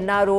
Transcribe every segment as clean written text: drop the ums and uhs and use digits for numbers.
NRO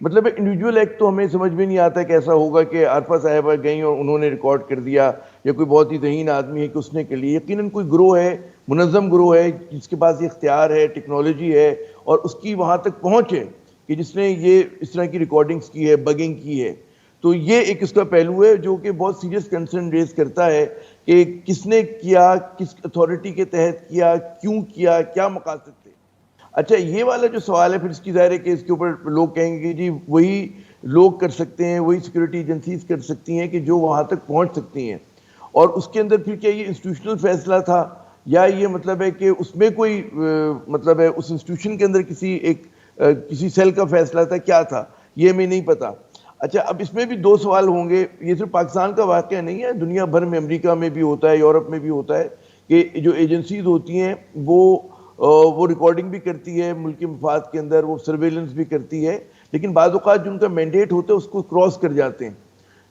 مطلب individual act تو ہمیں سمجھ میں نہیں آتا کیسا ہوگا کہ عارفہ صاحبہ گئیں اور انہوں نے ریکارڈ کر دیا، یا کوئی بہت ہی ذہین آدمی ہے کہ اس نے کر لی. یقیناً کوئی گروہ ہے، منظم گروہ ہے جس کے پاس یہ اختیار ہے، ٹیکنالوجی ہے، اور اس کی وہاں تک پہنچ ہے کہ جس نے یہ اس طرح کی ریکارڈنگز کی ہے، بگنگ کی ہے. تو یہ ایک اس کا پہلو ہے جو کہ بہت سیریس کنسرن ریز کرتا ہے کہ کس نے کیا، کس اتھارٹی کے تحت کیا، کیوں کیا، کیا مقاصد تھے. اچھا یہ والا جو سوال ہے پھر اس کی ظاہر ہے کہ اس کے اوپر لوگ کہیں گے کہ جی وہی لوگ کر سکتے ہیں، وہی سیکورٹی ایجنسیز کر سکتی ہیں کہ جو وہاں تک پہنچ سکتی ہیں. اور اس کے اندر پھر کیا یہ انسٹیٹیوشنل فیصلہ تھا، یا یہ مطلب ہے کہ اس میں کوئی مطلب ہے اس انسٹیٹیوشن کے اندر کسی سیل کا فیصلہ تھا، کیا تھا، یہ ہمیں نہیں پتا. اچھا اب اس میں بھی دو سوال ہوں گے. یہ صرف پاکستان کا واقعہ نہیں ہے، دنیا بھر میں، امریکہ میں بھی ہوتا ہے، یورپ میں بھی ہوتا ہے کہ جو ایجنسیز ہوتی ہیں وہ ریکارڈنگ بھی کرتی ہے ملکی مفاد کے اندر، وہ سرویلنس بھی کرتی ہے، لیکن بعض اوقات جو ان کا مینڈیٹ ہوتا ہے اس کو کراس کر جاتے ہیں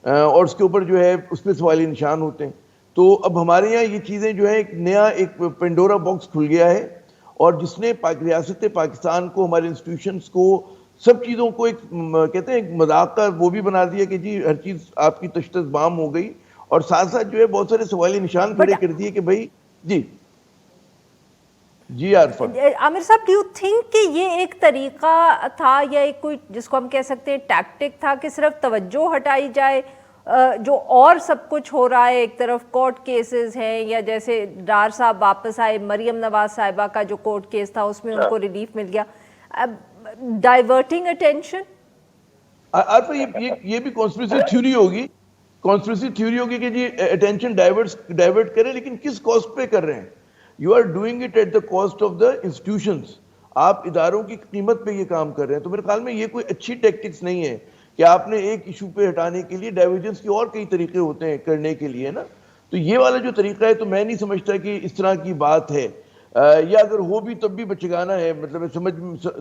اور اس کے اوپر جو ہے اس پہ سوالی نشان ہوتے ہیں. تو اب ہمارے یہاں یہ چیزیں جو ہے ایک پینڈورا باکس کھل گیا ہے، اور جس نے ریاست پاکستان کو، ہمارے انسٹیٹیوشنز کو، سب چیزوں کو ایک کہتے ہیں ایک مذاق کا وہ بھی بنا دیا کہ جی ہر چیز آپ کی تشت بام ہو گئی، اور ساتھ ساتھ جو ہے بہت سارے سوالی نشان کھڑے کر دیے کہ بھائی جی عارفہ. عامر صاحب، ڈو یو تھنک کہ یہ ایک طریقہ تھا یا ایک کوئی جس کو ہم کہہ سکتے ہیں ٹیکٹک تھا کہ صرف توجہ ہٹائی جائے جو اور سب کچھ ہو رہا ہے، ایک طرف کورٹ کیسز ہیں، یا جیسے ڈار صاحب واپس آئے، مریم نواز صاحبہ کا جو کورٹ کیس تھا اس میں ان کو ریلیف مل گیا، ڈائیورٹنگ اٹینشن؟ عارفہ یہ بھی کانسپریسی تھیوری ہوگی کہ جی اٹینشن ڈائیورٹ کریں، لیکن کس کاسٹ پہ کر رہے ہیں؟ You are doing it at the cost of the institutions. آپ اداروں کی قیمت پہ یہ کام کر رہے ہیں. تو میرے خیال میں یہ کوئی اچھی ٹیکٹکس نہیں ہے کہ آپ نے ایک ایشو پہ ہٹانے کے لیے ڈائیورجنس کے اور کئی طریقے ہوتے ہیں کرنے کے لیے نا. تو یہ والا جو طریقہ ہے تو میں نہیں سمجھتا کہ اس طرح کی بات ہے، یا اگر ہو بھی تب بھی بچگانا ہے، مطلب سمجھ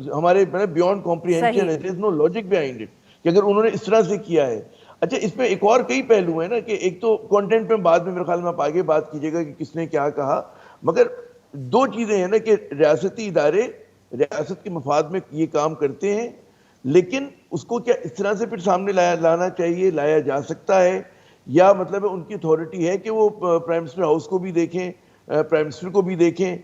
ہمارے بیونڈ کمپریہنشن ہے، دیر از نو لاجک بیہائنڈ اٹ کہ اگر انہوں نے اس طرح سے کیا ہے. اچھا اس میں ایک اور کئی پہلو ہیں نا، کہ ایک تو کانٹینٹ پہ بعد میں میرے خیال میں آپ آگے بات کیجیے گا کہ کس نے کیا کہا، مگر دو چیزیں ہیں نا کہ ریاستی ادارے ریاست کے مفاد میں یہ کام کرتے ہیں، لیکن اس کو کیا اس طرح سے پھر سامنے لانا چاہیے، لایا جا سکتا ہے، یا مطلب ان کی اتھارٹی ہے کہ وہ پرائم منسٹر ہاؤس کو بھی دیکھیں، پرائم منسٹر کو بھی دیکھیں،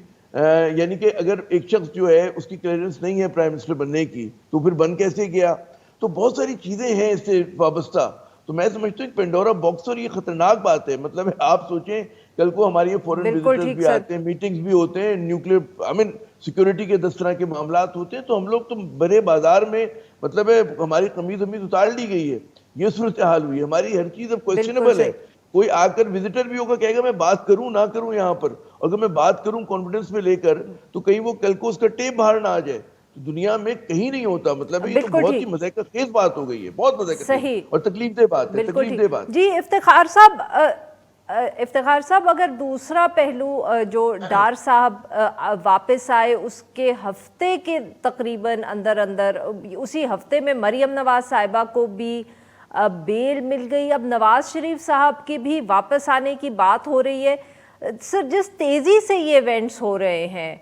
یعنی کہ اگر ایک شخص جو ہے اس کی کلیئرنس نہیں ہے پرائم منسٹر بننے کی تو پھر بن کیسے گیا. تو بہت ساری چیزیں ہیں اس سے وابستہ. تو میں سمجھتا ہوں کہ پینڈورا باکس، اور یہ خطرناک بات ہے. مطلب آپ سوچیں کل کو ہماری یہ فورن وزٹرز بھی آتے ہیں، میٹنگز بھی ہوتے ہیں، نیوکلیئر سیکورٹی کے 10 طرح کے معاملات ہوتے ہیں، تو ہم لوگ تو بڑے بازار میں مطلب ہے ہماری قمیض اتار لی گئی ہے. یہ صورتحال ہوئی ہے. ہماری ہر چیز اب کویسچنیبل ہے. کوئی آ کر وزٹر بھی ہوگا کہے گا میں بات کروں نہ کروں یہاں پر، اگر میں بات کروں کانفیڈنس میں لے کر تو کہیں وہ کل کو اس کا ٹیپ باہر نہ آ جائے. تو دنیا میں کہیں نہیں ہوتا. مطلب یہ تو بہت ہی مزہ کا خیز بات ہو گئی ہے، بہت مزہ کا خیز اور تکلیف دہ بات ہے، تکلیف دہ بات. جی افتخار صاحب، اگر دوسرا پہلو جو ڈار صاحب واپس آئے اس کے ہفتے کے تقریباً اندر اسی ہفتے میں مریم نواز صاحبہ کو بھی بیل مل گئی. اب نواز شریف صاحب کی بھی واپس آنے کی بات ہو رہی ہے. سر، جس تیزی سے یہ ایونٹس ہو رہے ہیں،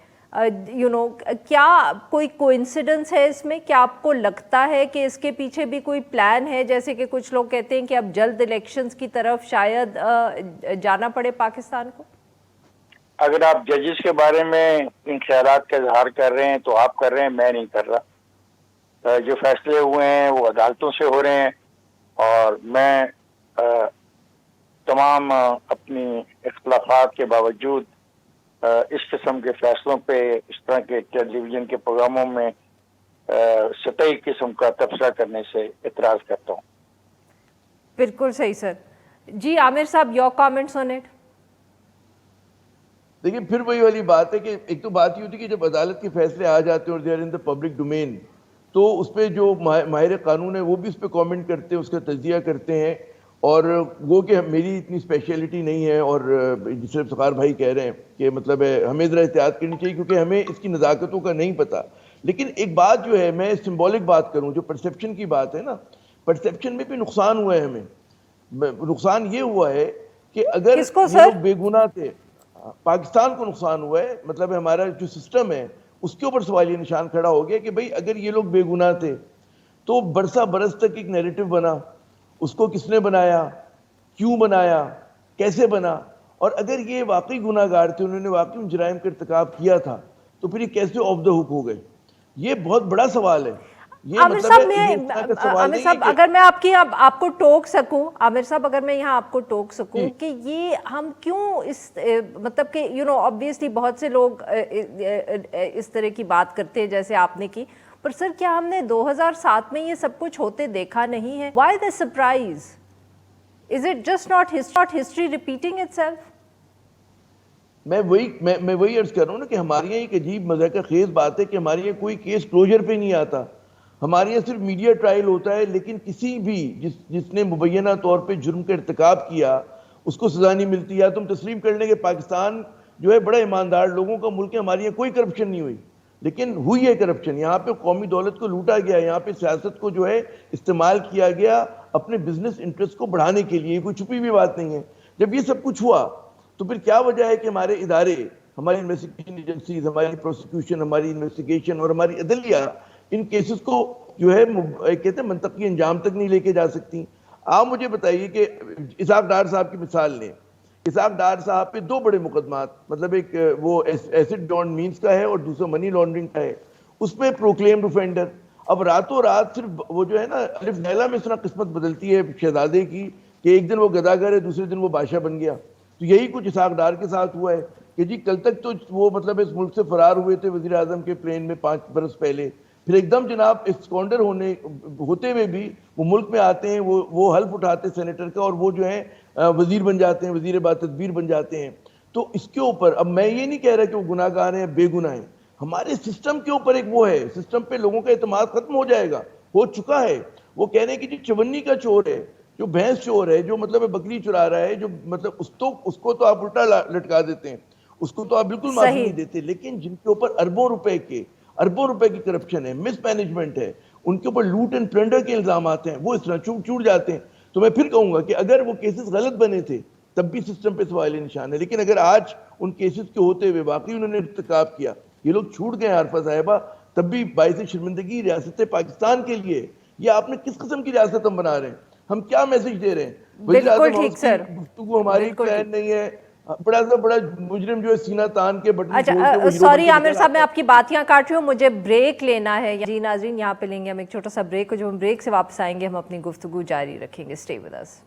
کیا کوئی کوئنسیڈنس ہے اس میں؟ کیا آپ کو لگتا ہے کہ اس کے پیچھے بھی کوئی پلان ہے، جیسے کہ کچھ لوگ کہتے ہیں کہ اب جلد الیکشنز کی طرف شاید جانا پڑے پاکستان کو؟ اگر آپ ججز کے بارے میں ان خیالات کا اظہار کر رہے ہیں تو آپ کر رہے ہیں، میں نہیں کر رہا. جو فیصلے ہوئے ہیں وہ عدالتوں سے ہو رہے ہیں، اور میں تمام اپنی اختلافات کے باوجود اس قسم کے فیصلوں پہ اس طرح کے ٹیلی ویژن کے پروگراموں میں سطحی قسم کا تبصرہ کرنے سے اعتراض کرتا ہوں. بالکل صحیح سر. جی عامر صاحب، یور کامنٹس آن اٹ. دیکھیں پھر وہی والی بات ہے کہ ایک تو بات یہ ہوتی ہے کہ جب عدالت کے فیصلے آ جاتے ہیں اور they are in the public domain, تو اس پہ جو ماہر قانون ہے وہ بھی اس پہ کامنٹ کرتے ہیں، اس کا تجزیہ کرتے ہیں. اور وہ کہ میری اتنی اسپیشلٹی نہیں ہے، اور جسے افتخار بھائی کہہ رہے ہیں کہ مطلب ہے ہمیں ذرا احتیاط کرنی چاہیے کیونکہ ہمیں اس کی نزاکتوں کا نہیں پتہ. لیکن ایک بات جو ہے، میں سمبولک بات کروں، جو پرسیپشن کی بات ہے نا، پرسیپشن میں بھی نقصان ہوا ہے. ہمیں نقصان یہ ہوا ہے کہ اگر یہ لوگ بے گناہ تھے، پاکستان کو نقصان ہوا ہے. مطلب ہمارا جو سسٹم ہے اس کے اوپر سوالیہ نشان کھڑا ہو گیا کہ بھئی اگر یہ لوگ بے گناہ تھے تو برسہ برس تک ایک نیریٹو بنا, اس کو کس نے بنایا, کیوں بنایا, کیسے بنا, اور اگر یہ واقعی گناہ گار تھے, انہوں نے واقعی جرائم کا ارتکاب کیا تھا, تو پھر یہ کیسے آف دا ہوک ہو گئے؟ یہ بہت بڑا سوال ہے. عامر صاحب اگر میں آپ کو ٹوک سکوں, عامر صاحب اگر میں یہاں آپ کو ٹوک سکوں کہ یہ ہم کیوں اس مطلب کہ obviously بہت سے لوگ اس طرح کی بات کرتے ہیں جیسے آپ نے کی, پر سر کیا ہم نے 2007 میں یہ سب کچھ ہوتے دیکھا نہیں ہے؟ Why the surprise? Is it just not history repeating itself? میں وہی عرض کر رہا ہوں نا کہ ہمارے یہاں ایک عجیب مذاق خیز بات ہے کہ ہمارے یہاں کوئی کیس کلوجر پہ نہیں آتا. ہمارے یہاں صرف میڈیا ٹرائل ہوتا ہے, لیکن کسی بھی جس نے مبینہ طور پہ جرم کا ارتکاب کیا اس کو سزا نہیں ملتی. یا تم تسلیم کر لیں کہ پاکستان جو ہے بڑا ایماندار لوگوں کا ملک ہے, ہمارے یہاں کوئی کرپشن نہیں ہوئی, لیکن ہوئی ہے کرپشن. یہاں پہ قومی دولت کو لوٹا گیا, یہاں پہ سیاست کو جو ہے استعمال کیا گیا اپنے بزنس انٹرسٹ کو بڑھانے کے لیے. کوئی چھپی ہوئی بات نہیں ہے. جب یہ سب کچھ ہوا تو پھر کیا وجہ ہے کہ ہمارے ادارے, ہماری انویسٹیگیشن ایجنسیز, ہماری پروسیکیوشن, ہماری انویسٹیگیشن اور ہماری عدلیہ ان کیسز کو جو ہے کہتے ہیں منطقی انجام تک نہیں لے کے جا سکتی؟ آپ مجھے بتائیے کہ اسحاق ڈار صاحب کی مثال لیں. اسحاق ڈار صاحب پہ 2 بڑے مقدمات, مطلب ایک وہ ایسڈ ڈون مینز کا ہے اور دوسرا منی لانڈرنگ کا ہے. اس میں پروکلیم ڈیفینڈر. اب راتوں رات صرف وہ جو ہے نا الف لیلا میں اس طرح قسمت بدلتی ہے شہزادے کی کہ ایک دن وہ گداگر ہے, دوسرے دن وہ بادشاہ بن گیا. تو یہی کچھ اسحاق ڈار کے ساتھ ہوا ہے کہ جی کل تک تو وہ مطلب اس ملک سے فرار ہوئے تھے وزیر اعظم کے پلین میں 5 برس پہلے, پھر ایک دم جناب اسکانڈر ہوتے ہوئے بھی وہ ملک میں آتے ہیں, وہ حلف اٹھاتے سینیٹر کا اور وہ جو ہیں وزیر بن جاتے ہیں, وزیر با تدبیر بن جاتے ہیں. تو اس کے اوپر اب میں یہ نہیں کہہ رہا کہ وہ گناہ گار ہیں بے گناہ ہیں, ہمارے سسٹم کے اوپر ایک وہ ہے, سسٹم پہ لوگوں کا اعتماد ختم ہو جائے گا, ہو چکا ہے. وہ کہہ رہے ہیں کہ جی چونی کا چور ہے, جو بھینس چور ہے, جو مطلب بکری چرا رہا ہے, جو مطلب اس کو تو آپ الٹا لٹکا دیتے ہیں, اس کو تو آپ بالکل معافی نہیں دیتے. لیکن جن کے اوپر اربوں روپے کی کرپشن ہے, مس مینجمنٹ ہے, ان کے اوپر لوٹ اینڈ پلنڈر کے الزامات ہیں, وہ اس طرح چھوٹ جاتے ہیں. تو میں پھر کہوں گا کہ اگر وہ کیسز غلط بنے تھے تب بھی سسٹم پہ سوال نشان ہے, لیکن اگر آج ان کیسز کے ہوتے ہوئے واقعی انہوں نے ارتکاب کیا, یہ لوگ چھوٹ گئے عارفہ صاحبہ, تب بھی باعث شرمندگی ریاست پاکستان کے لیے. یہ آپ نے کس قسم کی ریاست ہم بنا رہے ہیں, ہم کیا میسج دے رہے ہیں؟ بالکل ٹھیک سر, گفتگو ہماری پلان نہیں ہے, بڑا مجرم جو ہے سینہ تان کے بٹن. اچھا سوری عامر صاحب, میں آپ کی بات یہاں کاٹ رہی ہوں, مجھے بریک لینا ہے. جی ناظرین, یہاں پہ لیں گے ہم ایک چھوٹا سا بریک, جو ہم بریک سے واپس آئیں گے ہم اپنی گفتگو جاری رکھیں گے. Stay with us.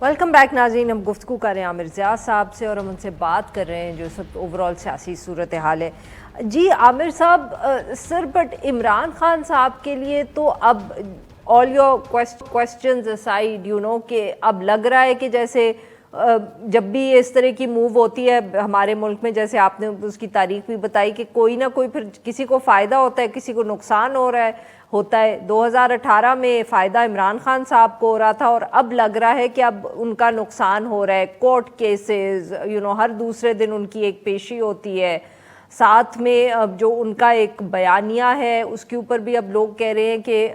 Welcome back ناظرین, ہم گفتگو کر رہے ہیں عامر ضیاء صاحب سے اور ہم ان سے بات کر رہے ہیں جو اس وقت اوورآل سیاسی صورتحال ہے. جی عامر صاحب, سر بٹ عمران خان صاحب کے لیے تو اب آل یور کوسچنز اسائڈ کہ اب لگ رہا ہے کہ جیسے جب بھی اس طرح کی موو ہوتی ہے ہمارے ملک میں, جیسے آپ نے اس کی تاریخ بھی بتائی کہ کوئی نہ کوئی پھر کسی کو فائدہ ہوتا ہے, کسی کو نقصان ہوتا ہے. 2018 میں فائدہ عمران خان صاحب کو ہو رہا تھا اور اب لگ رہا ہے کہ اب ان کا نقصان ہو رہا ہے. کورٹ کیسز, ہر دوسرے دن ان کی ایک پیشی ہوتی ہے, ساتھ میں اب جو ان کا ایک بیانیہ ہے اس کے اوپر بھی اب لوگ کہہ رہے ہیں کہ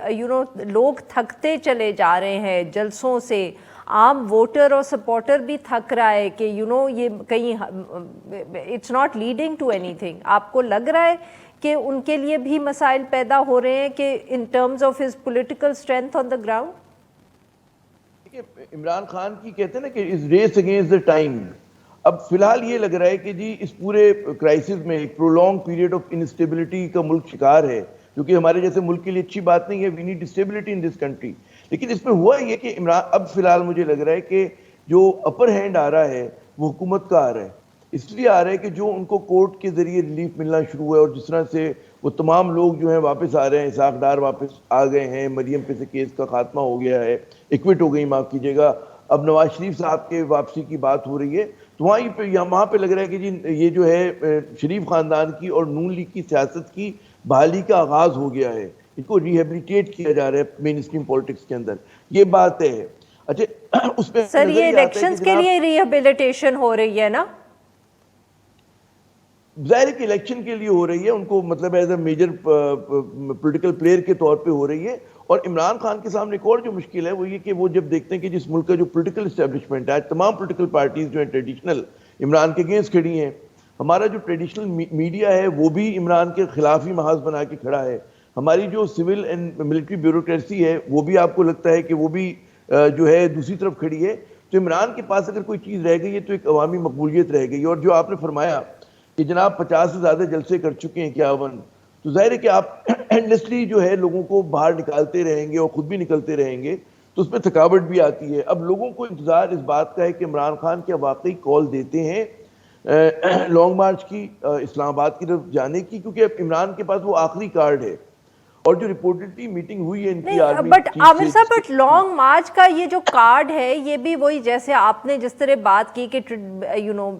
لوگ تھکتے چلے جا رہے ہیں جلسوں سے, عام ووٹر اور سپورٹر بھی تھک رہا ہے کہ یہ کہیں it's not leading to anything. آپ کو لگ رہا ہے کہ ان کے لیے بھی مسائل پیدا ہو رہے ہیں کہ in terms of his political strength on the ground? Imran Khan کی کہتے ہیں نا کہ از ریس اگینسٹ دا ٹائم. اب فی الحال یہ لگ رہا ہے کہ جی اس پورے کرائسس میں ایک پرولونگ پیریڈ آف انسٹیبلٹی کا ملک شکار ہے, جو کہ ہمارے جیسے ملک کے لیے اچھی بات نہیں ہے. We need stability in this country. لیکن اس میں ہوا یہ کہ اب فی الحال مجھے لگ رہا ہے کہ جو اپر ہینڈ آ رہا ہے وہ حکومت کا آ رہا ہے. اس لیے آ رہا ہے کہ جو ان کو کورٹ کے ذریعے ریلیف ملنا شروع ہوا ہے, اور جس طرح سے وہ تمام لوگ جو ہیں واپس آ رہے ہیں, اسحاق ڈار واپس آ گئے ہیں, مریم پہ سے کیس کا خاتمہ ہو گیا ہے, ایکوٹ ہو گئی, معاف کیجیے گا. اب نواز شریف صاحب کے واپسی کی بات ہو رہی ہے, تو وہاں پہ لگ رہا ہے کہ جی یہ جو ہے شریف خاندان کی اور نون لیگ کی سیاست کی بحالی کا آغاز ہو گیا ہے. ان کو ریہیبلیٹیٹ کیا جا رہا ہے مین اسٹریم پالیٹکس کے اندر, یہ بات ہے. اچھا اس میں سر یہ الیکشنز کے لیے ریہیبلیٹیشن ہو رہی ہے نا؟ ظاہر ہے کہ الیکشن کے لیے ہو رہی ہے, ان کو مطلب as a major political player کے طور پہ ہو رہی ہے. اور عمران خان کے سامنے ایک اور جو مشکل ہے وہ یہ کہ وہ جب دیکھتے ہیں کہ جس ملک کا جو پولیٹیکل اسٹیبلشمنٹ ہے, تمام پولیٹیکل پارٹیز جو ہیں ٹریڈیشنل عمران کے اگینسٹ کھڑی ہیں. ہمارا جو ٹریڈیشنل میڈیا ہے وہ بھی عمران کے خلاف ہی محاذ بنا کے کھڑا ہے. ہماری جو سول اینڈ ملٹری بیوروکریسی ہے وہ بھی آپ کو لگتا ہے کہ وہ بھی جو ہے دوسری طرف کھڑی ہے. تو عمران کے پاس اگر کوئی چیز رہ گئی ہے تو ایک عوامی مقبولیت رہ گئی. اور جو آپ نے فرمایا کہ جناب 50 سے زیادہ جلسے کر چکے ہیں 51, تو ظاہر ہے کہ آپ اینڈلیسلی جو ہے لوگوں کو باہر نکالتے رہیں گے اور خود بھی نکلتے رہیں گے تو اس میں تھکاوٹ بھی آتی ہے. اب لوگوں کو انتظار اس بات کا ہے کہ عمران خان کیا واقعی کال دیتے ہیں لانگ مارچ کی, اسلام آباد کی طرف جانے کی, کیونکہ اب عمران کے پاس وہ آخری کارڈ ہے. اور جو رپورٹڈلی میٹنگ ہوئی ہے ان کی آرمی بٹ عامر صاحب, بٹ لانگ مارچ کا یہ جو کارڈ ہے یہ بھی وہی جیسے آپ نے جس طرح بات کی کہ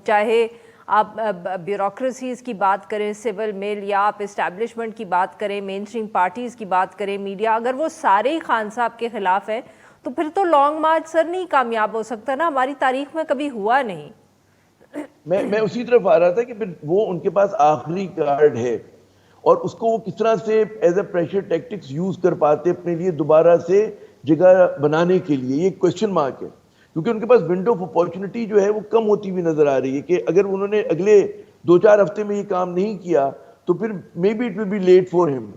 چاہے آپ بیوروکریسیز کی بات کریں, سول مل, یا آپ اسٹیبلشمنٹ کی بات کریں, مین اسٹریم پارٹیز کی بات کریں, میڈیا, اگر وہ سارے ہی خان صاحب کے خلاف ہے تو پھر تو لانگ مارچ سر نہیں کامیاب ہو سکتا نا, ہماری تاریخ میں کبھی ہوا نہیں. میں اسی طرف آ رہا تھا کہ پھر وہ ان کے پاس آخری کارڈ ہے اور اس کو وہ کس طرح سے as a pressure tactics use کر پاتے اپنے لیے دوبارہ سے جگہ بنانے کے لیے, یہ ایک کوشچن مارک ہے. کیونکہ ان کے پاس ونڈو آف اپارچونٹی جو ہے وہ کم ہوتی ہوئی نظر آ رہی ہے کہ اگر انہوں نے اگلے 2-4 ہفتے میں یہ کام نہیں کیا تو پھر maybe it will be late for ہم.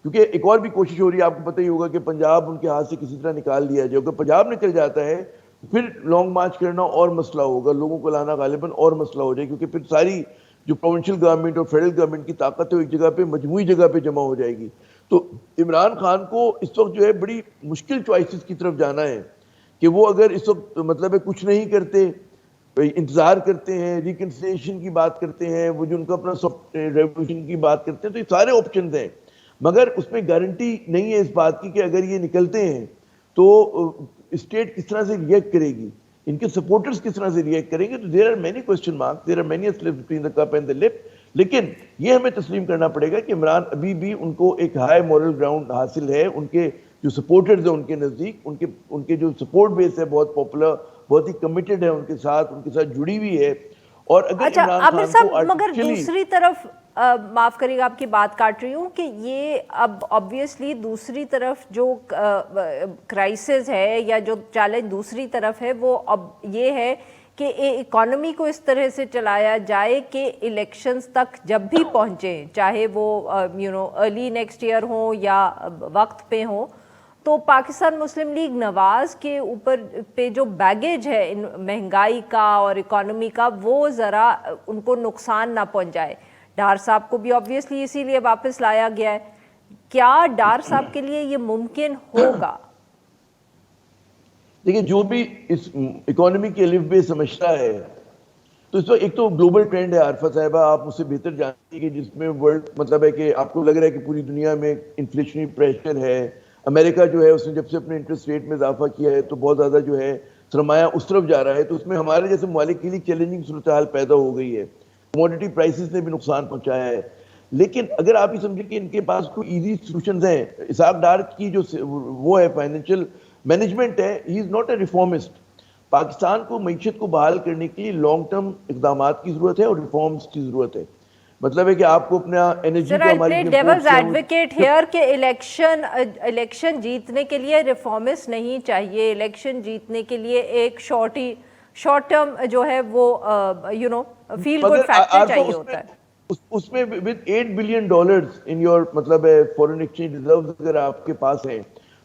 کیونکہ ایک اور بھی کوشش ہو رہی ہے, آپ کو پتہ ہی ہوگا کہ پنجاب ان کے ہاتھ سے کسی طرح نکال لیا جائے. اگر پنجاب نکل جاتا ہے پھر لانگ مارچ کرنا اور مسئلہ ہوگا, لوگوں کو لانا غالباً اور مسئلہ ہو جائے, کیونکہ پھر ساری جو پروونشل گورنمنٹ اور فیڈرل گورنمنٹ کی طاقت ہے وہ ایک جگہ پہ, مجموعی جگہ پہ جمع ہو جائے گی. تو عمران خان کو اس وقت جو ہے بڑی مشکل چوائسز کی طرف جانا ہے کہ وہ اگر اس وقت مطلب ہے کچھ نہیں کرتے, انتظار کرتے ہیں, ریکنسیلیشن کی بات کرتے ہیں, وہ جو ان کا اپنا ریولیوشن کی بات کرتے ہیں, تو یہ سارے آپشنز ہیں, مگر اس میں گارنٹی نہیں ہے اس بات کی کہ اگر یہ نکلتے ہیں تو اسٹیٹ کس طرح سے ریئیکٹ کرے گی, ان کے سپورٹرز کس طرح سے ریئیکٹ کریں گے. تو there are many question mark, there are many slips between the cup and the lip. لیکن یہ ہمیں تسلیم کرنا پڑے گا کہ عمران ابھی بھی ان کو ایک ہائی مورل گراؤنڈ حاصل ہے. ان کے جو سپورٹرز ہیں ان کے نزدیک, ان کے جو سپورٹ بیس ہے بہت پاپولر, بہت ہی کمیٹڈ ہے ان کے ساتھ جڑی ہوئی ہے. اور اگر عامر صاحب مگر دوسری طرف معاف کریے گا آپ کی بات کاٹ رہی ہوں کہ یہ اب آبویسلی دوسری طرف جو کرائسس ہے یا جو چیلنج دوسری طرف ہے وہ اب یہ ہے کہ اکانومی کو اس طرح سے چلایا جائے کہ الیکشنز تک جب بھی پہنچیں, چاہے وہ ارلی نیکسٹ ایئر ہوں یا وقت پہ ہوں, تو پاکستان مسلم لیگ نواز کے اوپر پہ جو بیگیج ہے مہنگائی کا اور اکانومی کا وہ ذرا ان کو نقصان نہ پہنچائے. ڈار صاحب کو بھی آبویسلی اسی لیے واپس لایا گیا ہے. کیا ڈار صاحب کے لیے یہ ممکن ہوگا؟ دیکھیں, جو بھی اس اکانومی کے الف بے سمجھتا ہے تو اس وقت ایک تو گلوبل ٹرینڈ ہے عارفہ صاحبہ, آپ اس سے بہتر جانتے ہیں کہ جس میں ورلڈ مطلب ہے کہ آپ کو لگ رہا ہے کہ پوری دنیا میں انفلیشنری پریشر ہے. امریکہ جو ہے اس نے جب سے اپنے انٹرسٹ ریٹ میں اضافہ کیا ہے تو بہت زیادہ جو ہے سرمایہ اس طرف جا رہا ہے, تو اس میں ہمارے جیسے ممالک کے لیے چیلنجنگ صورتحال پیدا ہو گئی ہے. کموڈٹی پرائسز نے بھی نقصان پہنچایا ہے. لیکن اگر آپ یہ سمجھیں کہ ان کے پاس کوئی ایزی سولوشنز ہیں, اسحاق ڈار کی جو وہ ہے فائنینشیل مینجمنٹ ہے, he is not a reformist. Pakistan کو معیشت کو بحال کرنے کے لیے لانگ ٹرم اقدامات کی ضرورت ہے اور ریفارمز کی ضرورت ہے. مطلب ہے کہ آپ کو اپنا انرجی کو ہماری ڈیولز ایڈوکیٹ ہیئر کہ الیکشن جیتنے کے لیے ریفارمسٹ نہیں چاہیے, الیکشن جیتنے کے لیے ایک شارٹ ٹرم جو ہے وہ فیل گڈ فیکٹر چاہیے ہوتا ہے. اس میں with $8 billion in your مطلب فورن ایکسچینج ریزروز اگر آپ کے پاس ہیں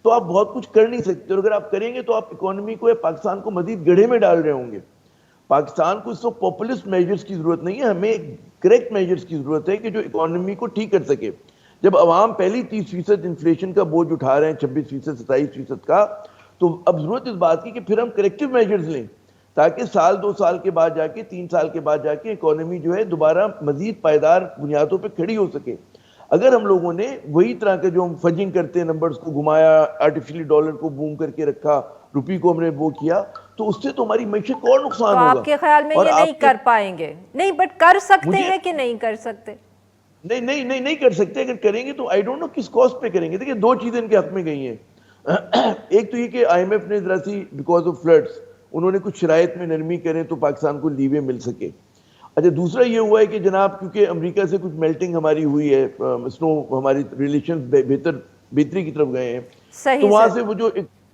تو آپ بہت کچھ کر نہیں سکتے, اور اگر آپ کریں گے تو آپ اکانومی کو یا پاکستان کو مزید گڑھے میں ڈال رہے ہوں گے. پاکستان کو اس وقت پاپولسٹ میجرز کی ضرورت نہیں ہے, ہمیں کریکٹ میجرز کی ضرورت ہے کہ جو اکانومی کو ٹھیک کر سکے. جب عوام پہلی 30% انفلیشن کا بوجھ اٹھا رہے ہیں, 26%, 27% کا, تو اب ضرورت اس بات کی کہ پھر ہم کریکٹیو میجرز لیں تاکہ سال 2 سال کے بعد جا کے 3 سال کے بعد جا کے اکانومی جو ہے دوبارہ مزید پائیدار بنیادوں پہ کھڑی ہو سکے. اگر ہم لوگوں نے وہی طرح کے جو ہم فجنگ کرتے ہیں, نمبرز کو گھمایا, آرٹیفیشلی ڈالر کو بوم کر کے رکھا, روپی کو ہم نے وہ کیا, تو اس سے تو ہماری معیشت کو اور نقصان ہوگا. آپ کے خیال میں یہ نہیں کر پائیں گے؟ نہیں, بٹ کر سکتے ہیں کہ نہیں کر سکتے؟ نہیں کر سکتے. اگر کریں گے تو آئی ڈونٹ نو کس کاسٹ پہ کریں گے. دیکھیں 2 چیزیں ان کے حق میں گئی ہیں. ایک تو یہ کہ آئی ایم ایف نے ذرا سی بیکاز آف فلڈس انہوں نے کچھ شرائط میں نرمی کریں تو پاکستان کو لیوے مل سکے. اچھا, دوسرا یہ ہوا ہے کہ جناب کیونکہ امریکہ سے کچھ میلٹنگ ہماری ہوئی ہے, ہماری ریلیشن بہتری کی طرف گئے ہیں, تو وہاں سے وہ جو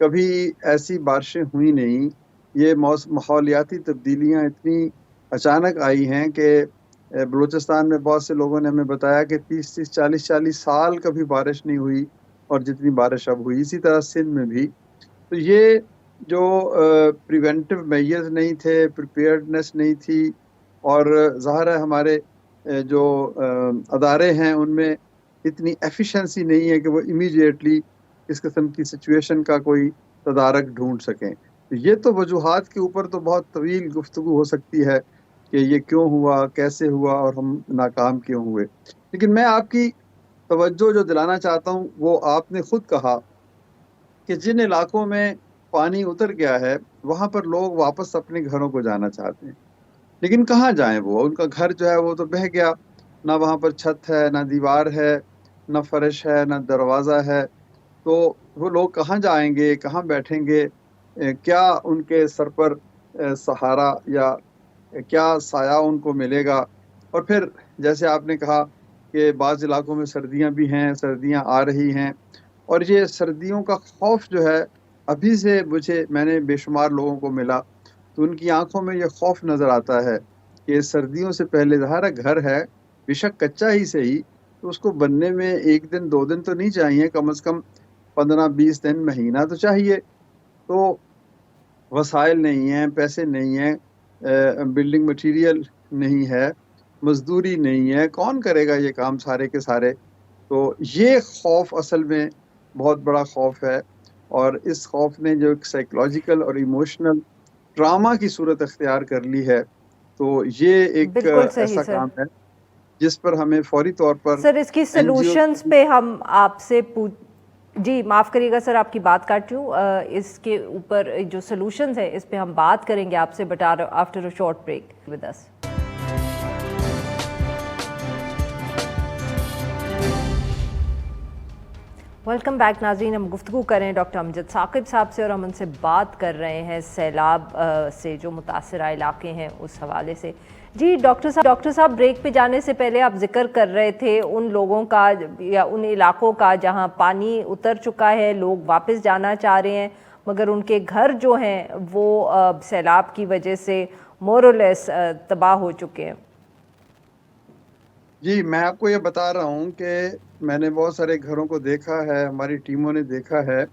کبھی ایسی بارشیں ہوئی نہیں. یہ ماحولیاتی تبدیلیاں اتنی اچانک آئی ہیں کہ بلوچستان میں بہت سے لوگوں نے ہمیں بتایا کہ 30 40 سال کبھی بارش نہیں ہوئی اور جتنی بارش اب ہوئی. اسی طرح سندھ میں بھی. تو یہ جو پریونٹیو میئرز نہیں تھے، پریپیئرڈنس نہیں تھی، اور ظاہر ہے ہمارے جو ادارے ہیں ان میں اتنی ایفیشنسی نہیں ہے کہ وہ امیڈیٹلی اس قسم کی سچویشن کا کوئی تدارک ڈھونڈ سکیں. یہ تو وجوہات کے اوپر تو بہت طویل گفتگو ہو سکتی ہے کہ یہ کیوں ہوا، کیسے ہوا، اور ہم ناکام کیوں ہوئے. لیکن میں آپ کی توجہ جو دلانا چاہتا ہوں، وہ آپ نے خود کہا کہ جن علاقوں میں پانی اتر گیا ہے وہاں پر لوگ واپس اپنے گھروں کو جانا چاہتے ہیں، لیکن کہاں جائیں؟ وہ ان کا گھر جو ہے وہ تو بہہ گیا، نہ وہاں پر چھت ہے، نہ دیوار ہے، نہ فرش ہے، نہ دروازہ ہے. تو وہ لوگ کہاں جائیں گے، کہاں بیٹھیں گے؟ کیا ان کے سر پر سہارا یا کیا سایہ ان کو ملے گا؟ اور پھر جیسے آپ نے کہا کہ بعض علاقوں میں سردیاں بھی ہیں، سردیاں آ رہی ہیں، اور یہ سردیوں کا خوف جو ہے ابھی سے میں نے بے شمار لوگوں کو ملا تو ان کی آنکھوں میں یہ خوف نظر آتا ہے کہ سردیوں سے پہلے ظاہر گھر ہے، بے شک کچا ہی سے ہی، تو اس کو بننے میں 1 دن 2 دن تو نہیں چاہیے، کم از کم 15-20 دن، مہینہ تو چاہیے. تو وسائل نہیں ہیں، پیسے نہیں ہیں، بلڈنگ مٹیریل نہیں ہے، مزدوری نہیں ہے، کون کرے گا یہ کام سارے کے سارے؟ تو یہ خوف اصل میں بہت بڑا خوف ہے، اور اس خوف نے جو ایک سائیکولوجیکل اور ایموشنل ڈراما کی صورت اختیار کر لی ہے، تو یہ ایک بالکل صحیح ایسا سر. کام ہے جس پر ہمیں فوری طور پر سر اس کی این جی او سلوشنز پہ ہم آپ سے جی معاف کریے گا سر، آپ کی بات کاٹ رہی ہوں. اس کے اوپر جو سلوشنز ہیں اس پہ ہم بات کریں گے آپ سے، but after a short break with us. Welcome back ناظرین. ہم گفتگو کر رہے ہیں ڈاکٹر امجد ثاقب صاحب سے، اور ہم ان سے بات کر رہے ہیں سیلاب سے جو متاثرہ علاقے ہیں اس حوالے سے. جی ڈاکٹر صاحب بریک پہ جانے سے پہلے آپ ذکر کر رہے تھے ان لوگوں کا یا ان علاقوں کا جہاں پانی اتر چکا ہے، لوگ واپس جانا چاہ رہے ہیں مگر ان کے گھر جو ہیں وہ سیلاب کی وجہ سے مور اور لیس تباہ ہو چکے ہیں. جی میں آپ کو یہ بتا رہا ہوں کہ میں نے بہت سارے گھروں کو دیکھا ہے، ہماری ٹیموں نے دیکھا ہے.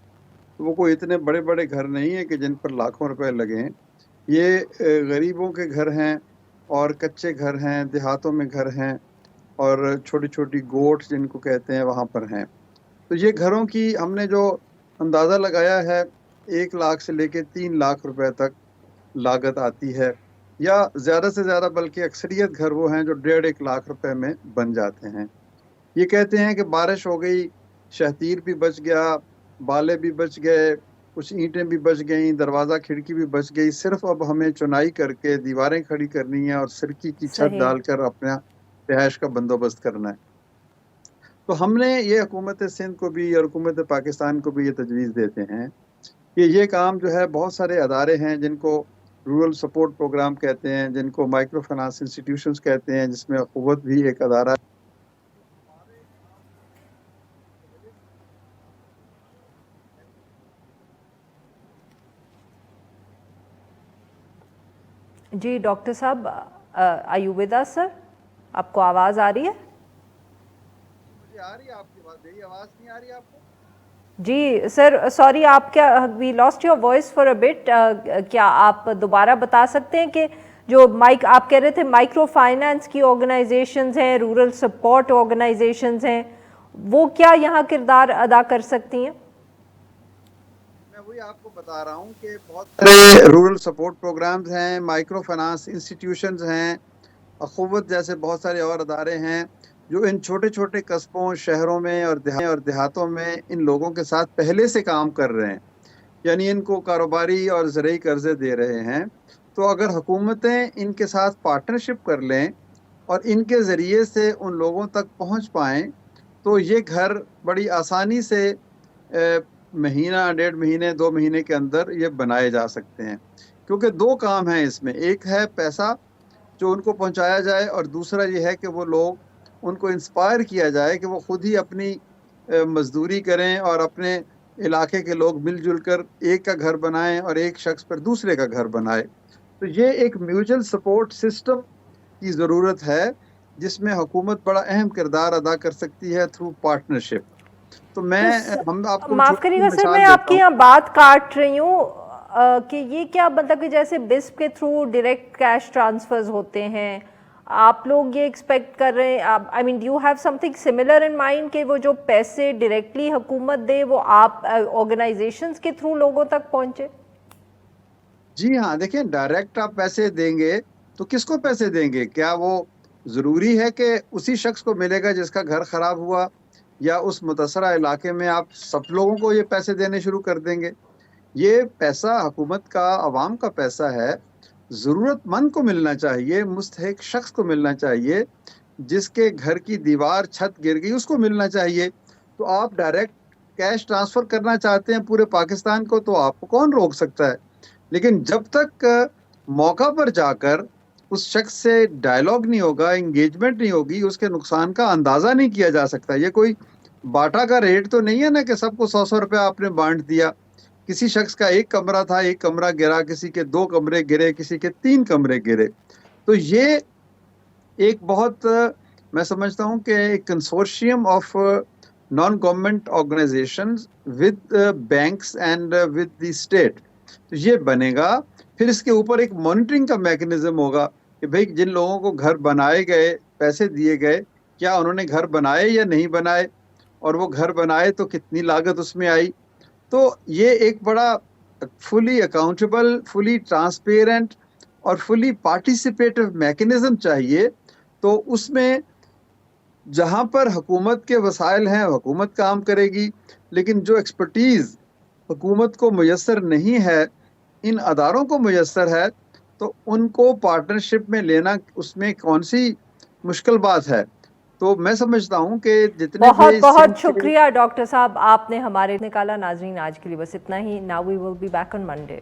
وہ کوئی اتنے بڑے بڑے گھر نہیں ہیں کہ جن پر لاکھوں روپے لگیں. یہ غریبوں کے گھر ہیں، اور کچے گھر ہیں، دیہاتوں میں گھر ہیں، اور چھوٹی چھوٹی گوٹ جن کو کہتے ہیں وہاں پر ہیں. تو یہ گھروں کی ہم نے جو اندازہ لگایا ہے 1 لاکھ سے لے کے 3 لاکھ روپے تک لاگت آتی ہے، یا زیادہ سے زیادہ بلکہ اکثریت گھر وہ ہیں جو 1.5 لاکھ روپے میں بن جاتے ہیں. یہ کہتے ہیں کہ بارش ہو گئی، شہتیر بھی بچ گیا، بالے بھی بچ گئے، کچھ اینٹیں بھی بچ گئیں، دروازہ کھڑکی بھی بچ گئی، صرف اب ہمیں چنائی کر کے دیواریں کھڑی کرنی ہیں اور سرکی کی چھت صحیح. ڈال کر اپنا رہائش کا بندوبست کرنا ہے. تو ہم نے یہ حکومت سندھ کو بھی اور حکومت پاکستان کو بھی یہ تجویز دیتے ہیں کہ یہ کام جو ہے، بہت سارے ادارے ہیں جن کو رورل سپورٹ پروگرام کہتے ہیں، جن کو مائکرو فنانس انسٹیٹیوشنز کہتے ہیں، جس میں اخوت بھی ایک ادارہ ہے. جی ڈاکٹر صاحب آر یو ود اس سر؟ آپ کو آواز آ رہی ہے؟ مجھے آ رہی ہے آپ کی بات، میری آواز نہیں آ رہی آپ کو؟ جی سر سوری، آپ کیا we lost your voice for a bit. کیا آپ دوبارہ بتا سکتے ہیں کہ جو آپ کہہ رہے تھے مائکرو فائنانس کی آرگنائزیشنز ہیں، رورل سپورٹ آرگنائزیشنز ہیں، وہ کیا یہاں کردار ادا کر سکتی ہیں؟ میں وہی آپ کو بتا رہا ہوں کہ بہت سارے رورل سپورٹ پروگرامز ہیں، مائکرو فنانس انسٹیٹیوشنز ہیں، اخوت جیسے بہت سارے اور ادارے ہیں جو ان چھوٹے چھوٹے قصبوں، شہروں میں اور دیہاتوں میں ان لوگوں کے ساتھ پہلے سے کام کر رہے ہیں، یعنی ان کو کاروباری اور زرعی قرضے دے رہے ہیں. تو اگر حکومتیں ان کے ساتھ پارٹنرشپ کر لیں اور ان کے ذریعے سے ان لوگوں تک پہنچ پائیں تو یہ گھر بڑی آسانی سے مہینہ، 1.5 مہینے، 2 مہینے کے اندر یہ بنائے جا سکتے ہیں. کیونکہ 2 کام ہیں اس میں، ایک ہے پیسہ جو ان کو پہنچایا جائے، اور دوسرا یہ ہے کہ وہ لوگ ان کو انسپائر کیا جائے کہ وہ خود ہی اپنی مزدوری کریں اور اپنے علاقے کے لوگ مل جل کر ایک کا گھر بنائیں اور ایک شخص پر دوسرے کا گھر بنائے. تو یہ ایک میوچل سپورٹ سسٹم کی ضرورت ہے جس میں حکومت بڑا اہم کردار ادا کر سکتی ہے تھرو پارٹنرشپ. تو میں ہم آپ کو معاف کریے گا سر، میں آپ کی یہاں بات کاٹ رہی ہوں کہ یہ کیا مطلب کہ جیسے بسپ کے تھرو ڈائریکٹ کیش ٹرانسفرز ہوتے ہیں، آپ لوگ یہ ایکسپیکٹ کر رہے ہیں، I mean do you have something similar in mind کہ وہ جو پیسے ڈائریکٹلی حکومت دے وہ آپ آرگنائزیشنز کے تھرو لوگوں تک پہنچے؟ جی ہاں، دیکھیں ڈائریکٹ آپ پیسے دیں گے تو کس کو پیسے دیں گے؟ کیا وہ ضروری ہے کہ اسی شخص کو ملے گا جس کا گھر خراب ہوا، یا اس متاثرہ علاقے میں آپ سب لوگوں کو یہ پیسے دینے شروع کر دیں گے؟ یہ پیسہ حکومت کا، عوام کا پیسہ ہے، ضرورت مند کو ملنا چاہیے، مستحق شخص کو ملنا چاہیے، جس کے گھر کی دیوار چھت گر گئی اس کو ملنا چاہیے. تو آپ ڈائریکٹ کیش ٹرانسفر کرنا چاہتے ہیں پورے پاکستان کو تو آپ کو کون روک سکتا ہے؟ لیکن جب تک موقع پر جا کر اس شخص سے ڈائلاگ نہیں ہوگا، انگیجمنٹ نہیں ہوگی، اس کے نقصان کا اندازہ نہیں کیا جا سکتا. یہ کوئی باٹا کا ریٹ تو نہیں ہے نا کہ سب کو 100 روپے آپ نے بانٹ دیا. کسی شخص کا ایک کمرہ تھا، ایک کمرہ گرا، کسی کے 2 کمرے گرے، کسی کے 3 کمرے گرے. تو یہ ایک بہت میں سمجھتا ہوں کہ ایک consortium of non government organizations with banks and with the state تو یہ بنے گا. پھر اس کے اوپر ایک مانیٹرنگ کا میکنزم ہوگا کہ بھئی جن لوگوں کو گھر بنائے گئے، پیسے دیے گئے، کیا انہوں نے گھر بنائے یا نہیں بنائے، اور وہ گھر بنائے تو کتنی لاگت اس میں آئی. تو یہ ایک بڑا فلی اکاؤنٹیبل، فلی ٹرانسپیرنٹ اور فلی پارٹیسپیٹو میکنزم چاہیے. تو اس میں جہاں پر حکومت کے وسائل ہیں حکومت کام کرے گی، لیکن جو ایکسپرٹیز حکومت کو میسر نہیں ہے، ان اداروں کو میسر ہے، تو ان کو پارٹنرشپ میں لینا اس میں کون سی مشکل بات ہے. تو میں سمجھتا ہوں کہ جتنے بہت بھی بہت شکریہ ڈاکٹر صاحب، آپ نے ہمارے نکالا. ناظرین آج کے لیے بس اتنا ہی. Now we will be back on Monday.